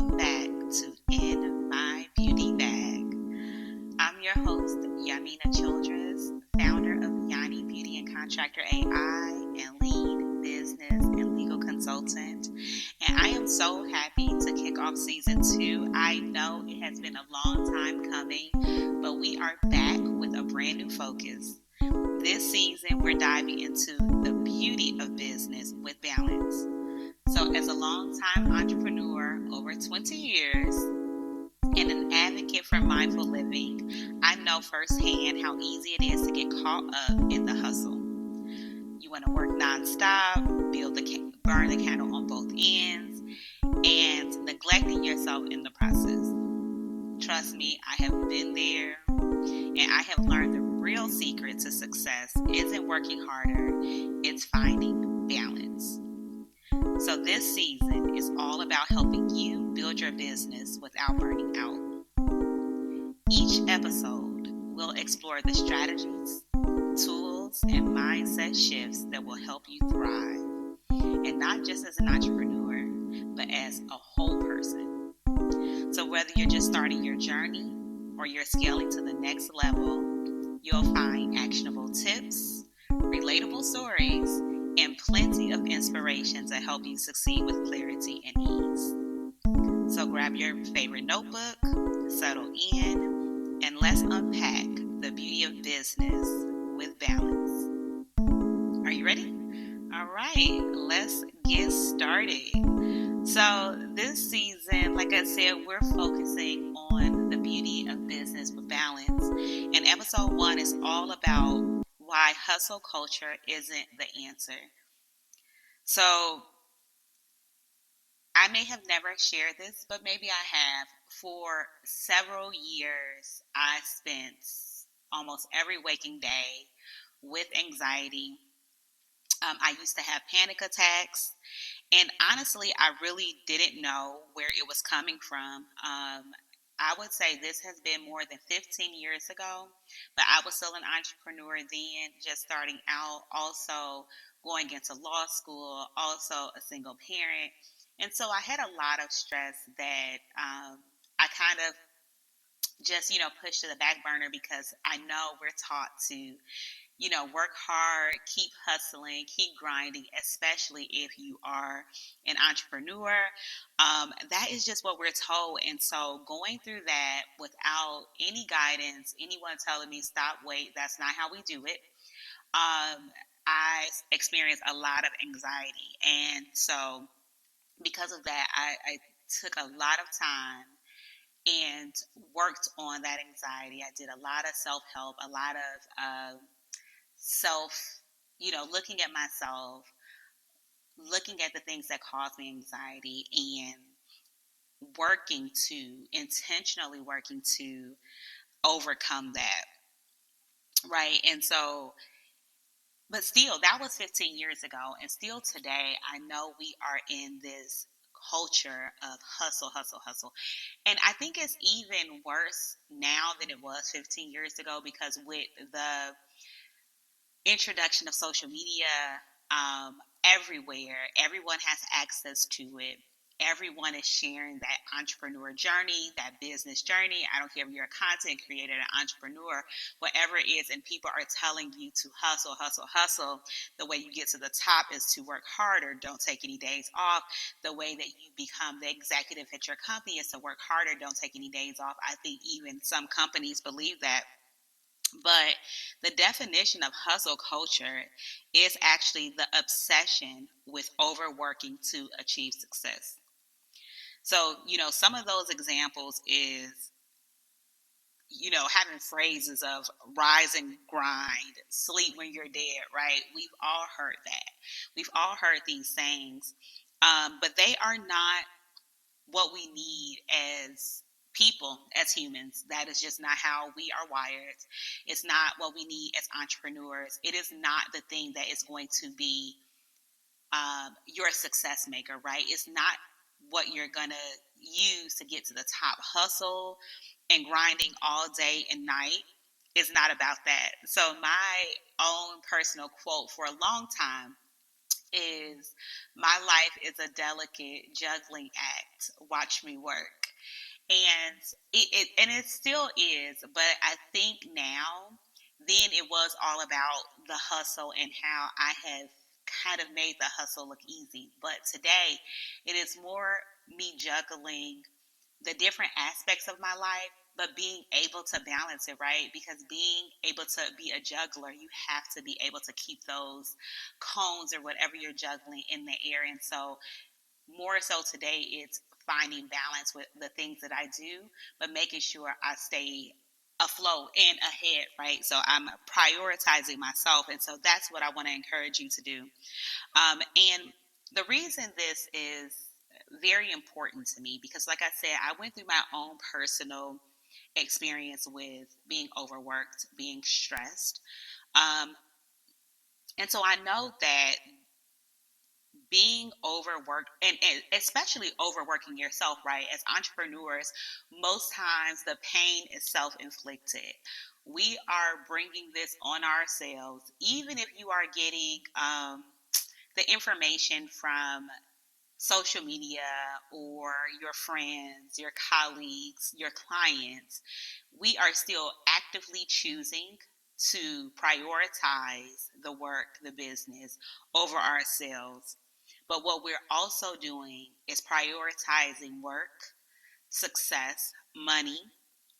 welcome back to In My Beauty Bag. I'm your host, Yamina Childress, founder of Yanni Beauty and Contractor AI and lead business and legal consultant. And I am so happy to kick off season 2. I know it has been a long time coming, but we are back with a brand new focus. This season, we're diving into the beauty of business with balance. So, as a long-time entrepreneur, over 20 years, and an advocate for mindful living, I know firsthand how easy it is to get caught up in the hustle. You want to work nonstop, burn the candle on both ends, and neglecting yourself in the process. Trust me, I have been there, and I have learned the real secret to success isn't working harder, it's finding balance. So this season is all about helping you build your business without burning out. Each episode will explore the strategies, tools, and mindset shifts that will help you thrive. And not just as an entrepreneur, but as a whole person. So whether you're just starting your journey or you're scaling to the next level, you'll find actionable tips, relatable stories, and plenty of inspiration to help you succeed with clarity and ease. So grab your favorite notebook, settle in, and let's unpack the beauty of business with balance. Are you ready? All right, let's get started. So this season, like I said, we're focusing on the beauty of business with balance. And episode 1 is all about why hustle culture isn't the answer. So I may have never shared this, but maybe I have. For several years, I spent almost every waking day with anxiety. I used to have panic attacks. And honestly, I really didn't know where it was coming from. I would say this has been more than 15 years ago, but I was still an entrepreneur then, just starting out, also going into law school, also a single parent. And so I had a lot of stress that I kind of just, pushed to the back burner because I know we're taught to work hard, keep hustling, keep grinding, especially if you are an entrepreneur. That is just what we're told. And so going through that without any guidance, anyone telling me, stop, wait, that's not how we do it. I experienced a lot of anxiety. And so because of that, I took a lot of time and worked on that anxiety. I did a lot of self-help, a lot of self, looking at myself, looking at the things that cause me anxiety, and intentionally working to overcome that, right? And so, but still, that was 15 years ago, and still today, I know we are in this culture of hustle, hustle, hustle. And I think it's even worse now than it was 15 years ago because with the introduction of social media everywhere. Everyone has access to it. Everyone is sharing that entrepreneur journey, that business journey. I don't care if you're a content creator, an entrepreneur, whatever it is, and people are telling you to hustle, hustle, hustle. The way you get to the top is to work harder. Don't take any days off. The way that you become the executive at your company is to work harder. Don't take any days off. I think even some companies believe that. But the definition of hustle culture is actually the obsession with overworking to achieve success. So, some of those examples is, having phrases of rise and grind, sleep when you're dead, right? We've all heard that. We've all heard these sayings, but they are not what we need as people, as humans. That is just not how we are wired. It's not what we need as entrepreneurs. It is not the thing that is going to be your success maker, right? It's not what you're going to use to get to the top. Hustle and grinding all day and night is not about that. So my own personal quote for a long time is my life is a delicate juggling act. Watch me work. And it still is, but I think now, then it was all about the hustle and how I have kind of made the hustle look easy. But today, it is more me juggling the different aspects of my life, but being able to balance it, right? Because being able to be a juggler, you have to be able to keep those cones or whatever you're juggling in the air. And so, more so today, it's finding balance with the things that I do, but making sure I stay afloat and ahead, right? So I'm prioritizing myself. And so that's what I want to encourage you to do. And the reason this is very important to me, because like I said, I went through my own personal experience with being overworked, being stressed. Um, and so I know that being overworked, and especially overworking yourself, right? As entrepreneurs, most times the pain is self-inflicted. We are bringing this on ourselves, even if you are getting the information from social media or your friends, your colleagues, your clients. We are still actively choosing to prioritize the work, the business over ourselves. But what we're also doing is prioritizing work, success, money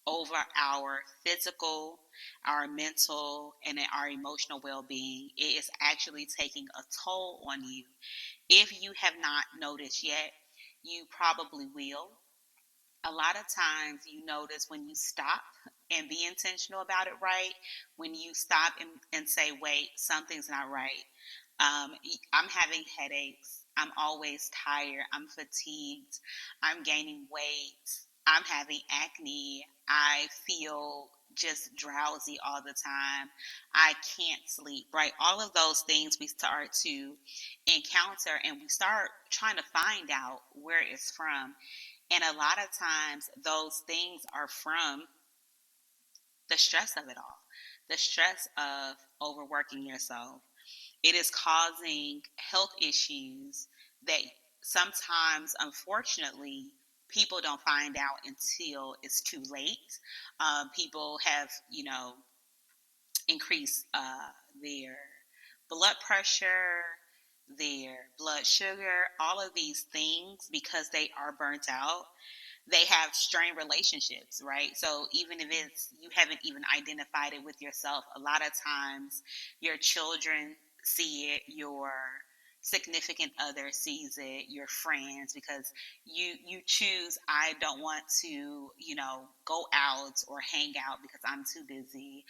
over our physical, our mental, and our emotional well being. It is actually taking a toll on you. If you have not noticed yet, you probably will. A lot of times you notice when you stop and be intentional about it, right? When you stop and say, wait, something's not right. I'm having headaches. I'm always tired. I'm fatigued. I'm gaining weight. I'm having acne. I feel just drowsy all the time. I can't sleep, right? All of those things we start to encounter and we start trying to find out where it's from. And a lot of times those things are from the stress of it all, the stress of overworking yourself. It is causing health issues that sometimes, unfortunately, people don't find out until it's too late. People have, increased their blood pressure, their blood sugar, all of these things because they are burnt out. They have strained relationships, right? So even if it's you haven't even identified it with yourself, a lot of times your children see it, your significant other sees it, your friends, because you choose, I don't want to, go out or hang out because I'm too busy.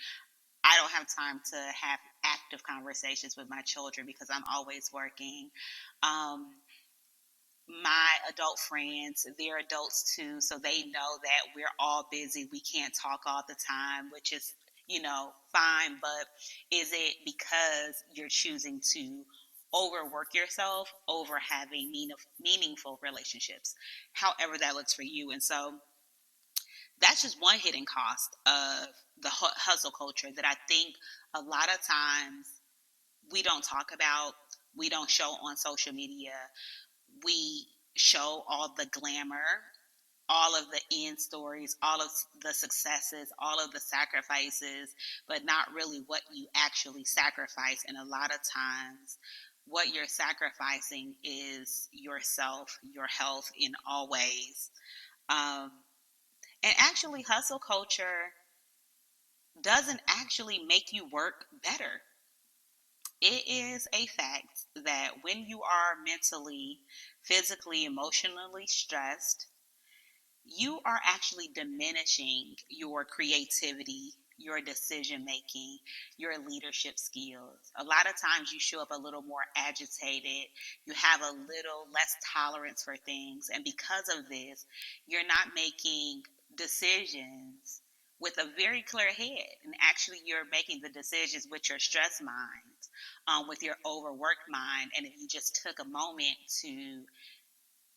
I don't have time to have active conversations with my children because I'm always working. Um, my adult friends, they're adults too, so they know that we're all busy. We can't talk all the time, which is, fine. But is it because you're choosing to overwork yourself over having meaningful relationships, however that looks for you? And so that's just one hidden cost of the hustle culture that I think a lot of times we don't talk about, we don't show on social media. We show all the glamour, all of the end stories, all of the successes, all of the sacrifices, but not really what you actually sacrifice. And a lot of times, what you're sacrificing is yourself, your health in all ways. Um, and actually, hustle culture doesn't actually make you work better. It is a fact that when you are mentally, physically, emotionally stressed, you are actually diminishing your creativity, your decision making, your leadership skills. A lot of times you show up a little more agitated, you have a little less tolerance for things, and because of this, you're not making decisions with a very clear head. And actually, you're making the decisions with your stress mind, with your overworked mind. And if you just took a moment to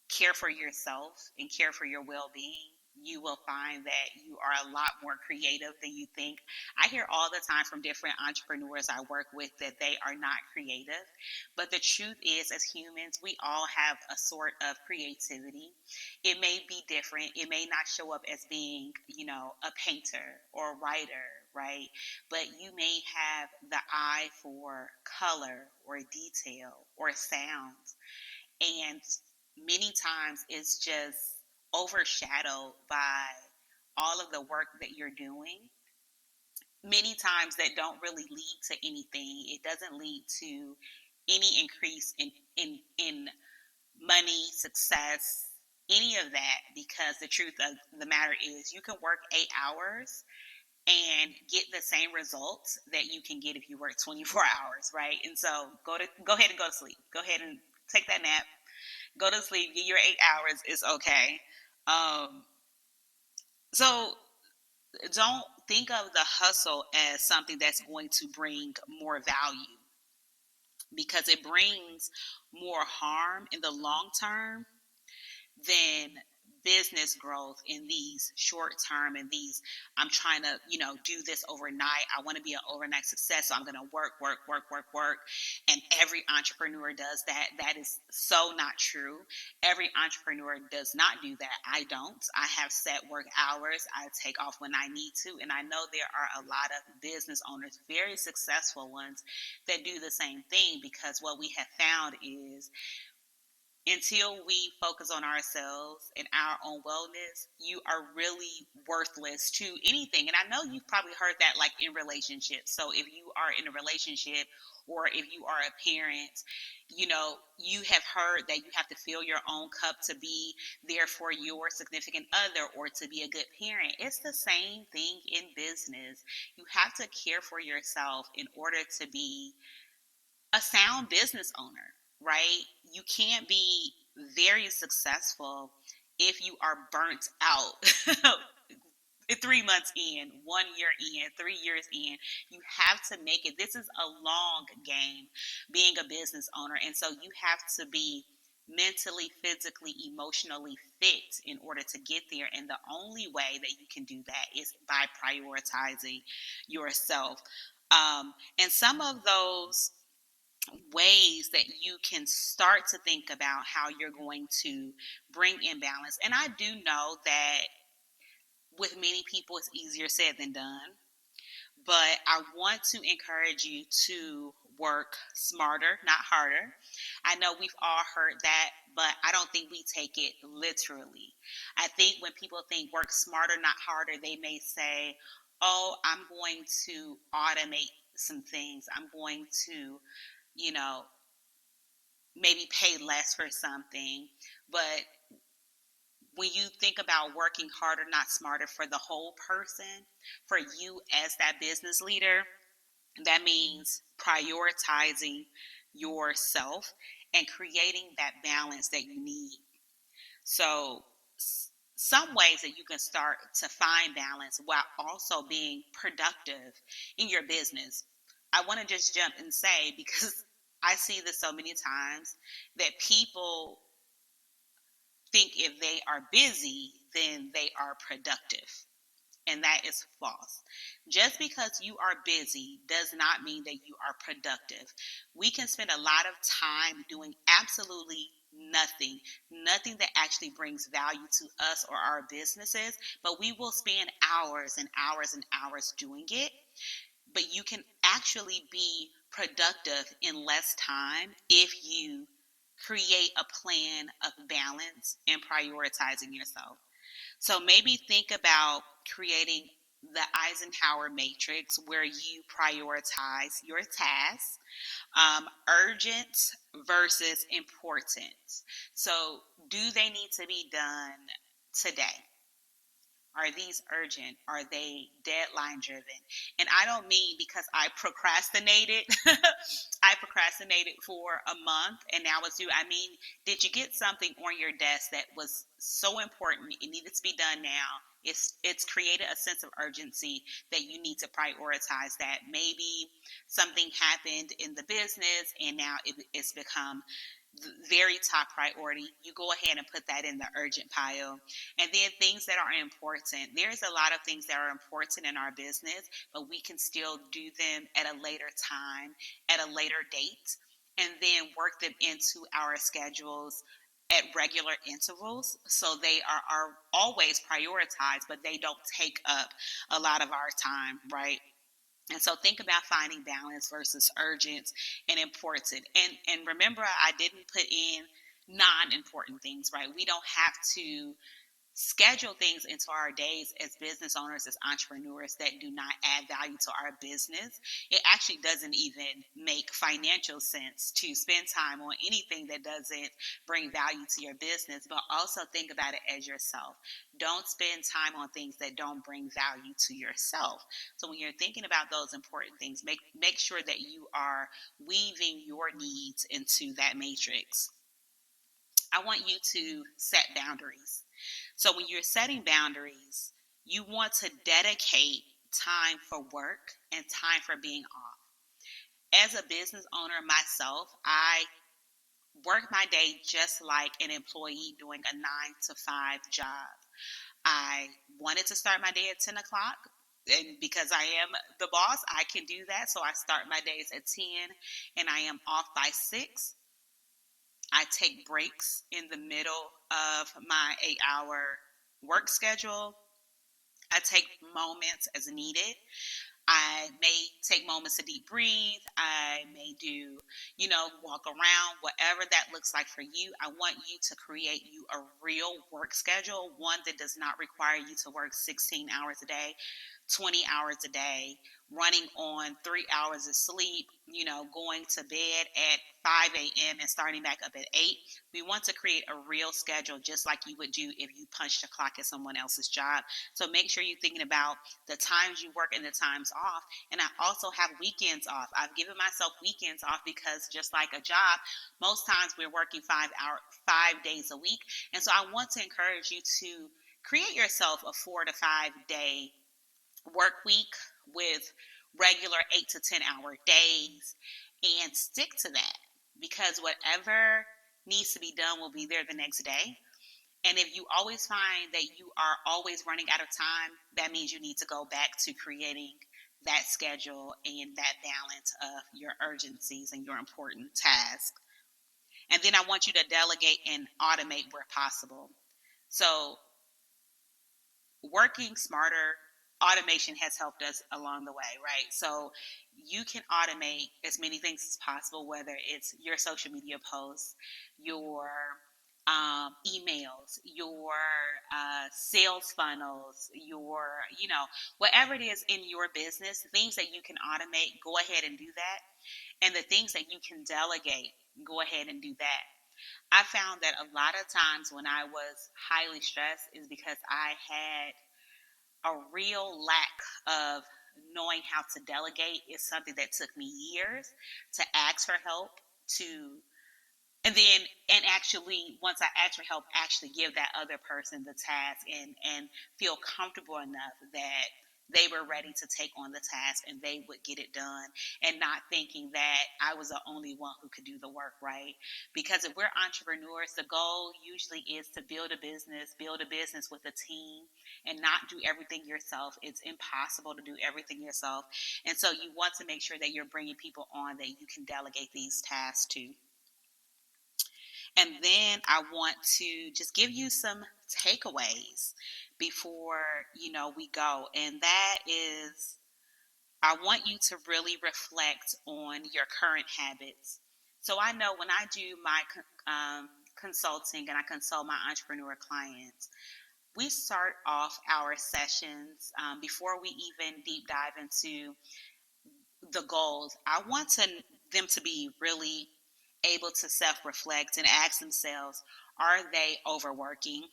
care for yourself and care for your well being, you will find that you are a lot more creative than you think. I hear all the time from different entrepreneurs I work with that they are not creative. But the truth is, as humans, we all have a sort of creativity. It may be different. It may not show up as being, a painter or a writer, right? But you may have the eye for color or detail or sound. And many times it's just overshadowed by all of the work that you're doing. Many times that don't really lead to anything. It doesn't lead to any increase in money, success, any of that, because the truth of the matter is you can work 8 hours and get the same results that you can get if you work 24 hours, right? And so go ahead and go to sleep. Go ahead and take that nap. Go to sleep. Get your 8 hours. It's okay. Um, so don't think of the hustle as something that's going to bring more value, because it brings more harm in the long term than business growth in these short term and these, I'm trying to do this overnight. I want to be an overnight success, so I'm going to work, and every entrepreneur does that. That is so not true. Every entrepreneur does not do that. I don't. I have set work hours. I take off when I need to, and I know there are a lot of business owners, very successful ones, that do the same thing, because what we have found is, until we focus on ourselves and our own wellness, you are really worthless to anything. And I know you've probably heard that, like, in relationships. So if you are in a relationship, or if you are a parent, you have heard that you have to fill your own cup to be there for your significant other or to be a good parent. It's the same thing in business. You have to care for yourself in order to be a sound business owner, right? You can't be very successful if you are burnt out 3 months in, 1 year in, 3 years in. You have to make it. This is a long game, being a business owner. And so you have to be mentally, physically, emotionally fit in order to get there. And the only way that you can do that is by prioritizing yourself. And some of those ways that you can start to think about how you're going to bring in balance. And I do know that with many people it's easier said than done, but I want to encourage you to work smarter, not harder. I know we've all heard that, but I don't think we take it literally. I think when people think work smarter, not harder, they may say, oh, I'm going to automate some things. I'm going to, you know, maybe pay less for something. But when you think about working harder, not smarter, for the whole person, for you as that business leader, that means prioritizing yourself and creating that balance that you need. So, some ways that you can start to find balance while also being productive in your business. I want to just jump and say, because I see this so many times, that people think if they are busy, then they are productive. And that is false. Just because you are busy does not mean that you are productive. We can spend a lot of time doing absolutely nothing that actually brings value to us or our businesses, but we will spend hours and hours and hours doing it. But you can actually be productive in less time if you create a plan of balance and prioritizing yourself. So maybe think about creating the Eisenhower matrix, where you prioritize your tasks, urgent versus important. So, do they need to be done today? Are these urgent? Are they deadline driven? And I don't mean because I procrastinated. I procrastinated for a month and now it's due. I mean, did you get something on your desk that was so important, it needed to be done now? It's created a sense of urgency that you need to prioritize that. Maybe something happened in the business and now it's become very top priority, you go ahead and put that in the urgent pile. And then things that are important. There's a lot of things that are important in our business, but we can still do them at a later time, at a later date, and then work them into our schedules at regular intervals, so they are always prioritized, but they don't take up a lot of our time, right? And so think about finding balance versus urgent and important. And remember, I didn't put in non-important things, right? We don't have to schedule things into our days as business owners, as entrepreneurs, that do not add value to our business. It actually doesn't even make financial sense to spend time on anything that doesn't bring value to your business. But also think about it as yourself. Don't spend time on things that don't bring value to yourself. So when you're thinking about those important things, make sure that you are weaving your needs into that matrix. I want you to set boundaries. So when you're setting boundaries, you want to dedicate time for work and time for being off. As a business owner myself, I work my day just like an employee doing a 9 to 5 job. I wanted to start my day at 10 o'clock. And because I am the boss, I can do that. So I start my days at 10 and I am off by 6. I take breaks in the middle of my 8-hour work schedule. I take moments as needed. I may take moments to deep breathe. I may do, walk around, whatever that looks like for you. I want you to create you a real work schedule, one that does not require you to work 16 hours a day, 20 hours a day, running on 3 hours of sleep, going to bed at 5 a.m. and starting back up at 8. We want to create a real schedule just like you would do if you punched a clock at someone else's job. So make sure you're thinking about the times you work and the times off. And I also have weekends off. I've given myself weekends off because just like a job, most times we're working 5 days a week. And so I want to encourage you to create yourself a 4 to 5 day work week with regular 8 to 10 hour days and stick to that, because whatever needs to be done will be there the next day. And if you always find that you are always running out of time, that means you need to go back to creating that schedule and that balance of your urgencies and your important tasks. And then I want you to delegate and automate where possible. So working smarter, automation has helped us along the way, right? So you can automate as many things as possible, whether it's your social media posts, your emails, your sales funnels, your, whatever it is in your business, things that you can automate, go ahead and do that. And the things that you can delegate, go ahead and do that. I found that a lot of times when I was highly stressed is because I had a real lack of knowing how to delegate. Is something that took me years to ask for help, to and actually once I ask for help, actually give that other person the task and feel comfortable enough that they were ready to take on the task and they would get it done, and not thinking that I was the only one who could do the work, right? Because if we're entrepreneurs, the goal usually is to build a business with a team, and not do everything yourself. It's impossible to do everything yourself. And so you want to make sure that you're bringing people on that you can delegate these tasks to. And then I want to just give you some takeaways before, we go. And that is, I want you to really reflect on your current habits. So I know when I do my consulting and I consult my entrepreneur clients, we start off our sessions before we even deep dive into the goals. I want them to be really able to self-reflect and ask themselves, are they overworking?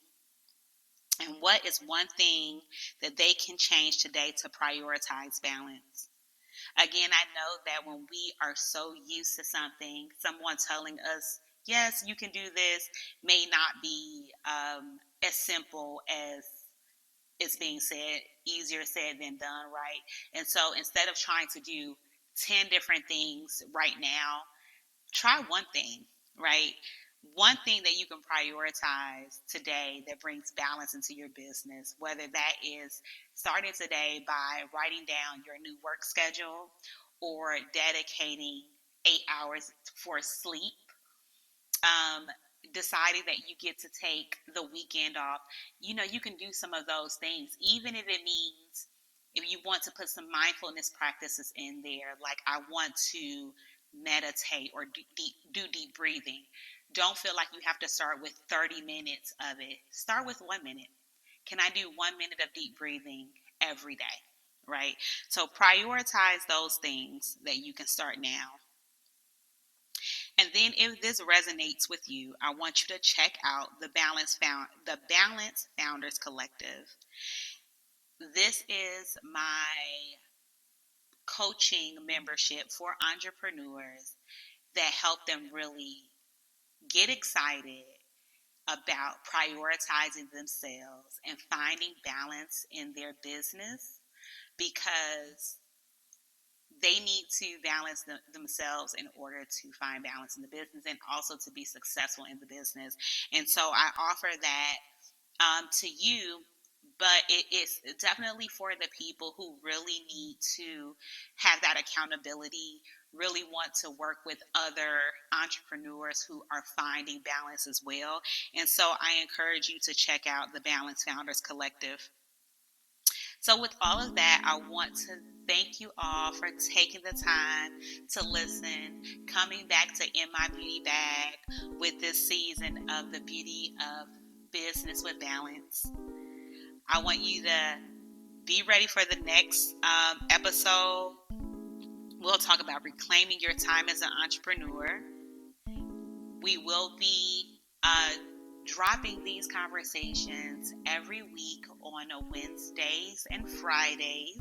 And what is one thing that they can change today to prioritize balance? Again, I know that when we are so used to something, someone telling us, yes, you can do this, may not be as simple as it's being said. Easier said than done, right? And so instead of trying to do 10 different things right now, try one thing. right? One thing that you can prioritize today that brings balance into your business, whether that is starting today by writing down your new work schedule or dedicating 8 hours for sleep, um, deciding that you get to take the weekend off. You can do some of those things, even if it means if you want to put some mindfulness practices in there, like I want to meditate or do deep breathing. Don't feel like you have to start with 30 minutes of it. Start with 1 minute. Can I do 1 minute of deep breathing every day? Right? So prioritize those things that you can start now. And then if this resonates with you, I want you to check out the Balance Founders Collective. This is my coaching membership for entrepreneurs that help them really get excited about prioritizing themselves and finding balance in their business, because they need to balance themselves in order to find balance in the business and also to be successful in the business. And so I offer that to you, but it's definitely for the people who really need to have that accountability, really want to work with other entrepreneurs who are finding balance as well. And so I encourage you to check out the Balance Founders Collective. So, with all of that, I want to thank you all for taking the time to listen, coming back to In My Beauty Bag with this season of the Beauty of Business with Balance. I want you to be ready for the next episode. We'll talk about reclaiming your time as an entrepreneur. We will be dropping these conversations every week on Wednesdays and Fridays.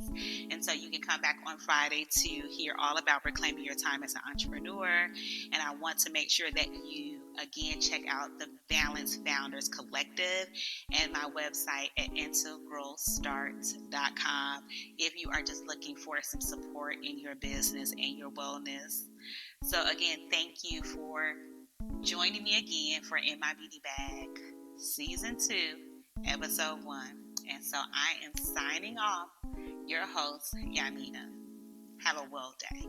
And so you can come back on Friday to hear all about reclaiming your time as an entrepreneur. And I want to make sure that you, again, check out the Balance Founders Collective and my website at integralstart.com if you are just looking for some support in your business and your wellness. So again, thank you for joining me again for In My Beauty Bag, Season 2, Episode 1. And so I am signing off, your host, Yamina. Have a well day.